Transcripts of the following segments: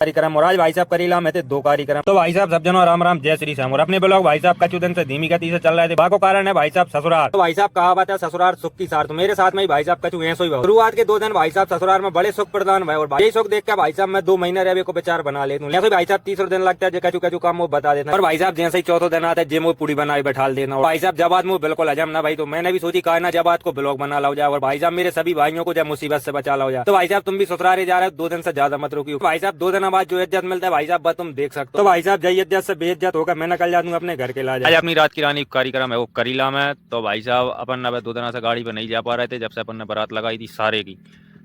कार्यक्रम और आज भाई साहब करीला में थे 2 कार्यक्रम। तो भाई साहब सब जनों राम राम जय श्री श्याम। और अपने ब्लॉग भाई साहब कछु दिन से धीमी गति से चल रहे थे, बाको कारण है भाई साहब ससुराल। तो भाई साहब कहावत है ससुराल सुख की सार, तो मेरे साथ में भाई साहब कछु ऐसो ही हुआ। शुरुआत के 2 दिन भाई साहब ससुराल में बड़े सुख प्रदान हुए और भाई सुख देख कर भाई साहब मैं 2 महीने रहे को विचार बना लेता हूँ। भाई साहब 30 दिन लगता है कछु कछु काम वो बता देता और भाई साहब जैसे ही 4 दिन आता है जिम पूरी बनाई बैठा देना। और भाई साहब जब बात मुझे बिल्कुल हजम ना भाई, तो मैंने भी सोची कहा ना जब बात को ब्लॉग बना लो जाए और भाई साहब मेरे सभी भाइयों को जब मुसीबत से बचा लो जाए। तो भाई साहब तुम भी ससुराल जा रहे हो 2 दिन से ज्यादा मत रुकी। भाई साहब 2 दिन बाद जो इज्जत मिलता है भाई साहब तुम देख सकते हो। तो भाई साहब जय इज्जत से बेइज्जत होकर मैं निकल जाऊंगा अपने घर के लाज। आज अपनी रात की रानी कार्यक्रम है वो करीला में। तो भाई साहब अपन अब 2 दिन से गाड़ी पे नहीं जा पा रहे थे जब से अपन ने बारात लगाई थी सारे की।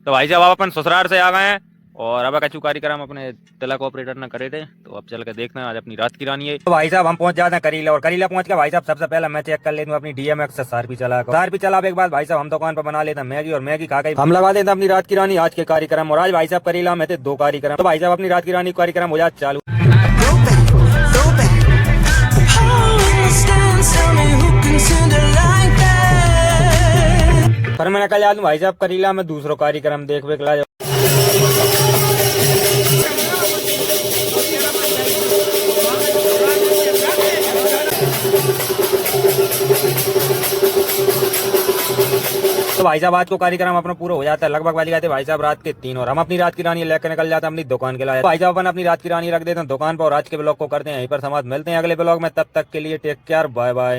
तो भाई साहब अपन ससुराल से आ गए हैं और अब कछु कार्यक्रम अपने तिलक ऑपरेटर ने करे थे, तो अब चल के देखते हैं आज अपनी रात की रानी है। तो भाई साहब हम पहुंच जाते हैं करीला और करीला पहुंच के भाई साहब सबसे पहले मैं चेक कर लेता हूँ अपनी DMX से सारपी चलावे के बाद भाई साहब हम दुकान पर बना लेते हैं मैगी और मैगी खा के हम लगा देते हैं अपनी रात की रानी आज के कार्यक्रम। और आज भाई साहब करीला में थे 2 कार्यक्रम। तो भाई साहब अपनी रात की रानी कार्यक्रम हो जाए चालू। पर मैं निकल जाता हूँ भाई साहब करीला में दूसरा कार्यक्रम देखने के लिए। तो भाई साहब आज को कार्यक्रम अपना पूरा हो जाता है लगभग वाली जाते भाई साहब रात के 3 और हम अपनी रात की रानी लेकर निकल जाते हैं अपनी दुकान के लिए। भाई साहब अपन अपनी रात की रानी रख देते हैं दुकान पर और आज के ब्लॉग को करते हैं यहीं पर समाप्त। मिलते हैं अगले ब्लॉग में, तब तक के लिए टेक केयर, बाय बाय।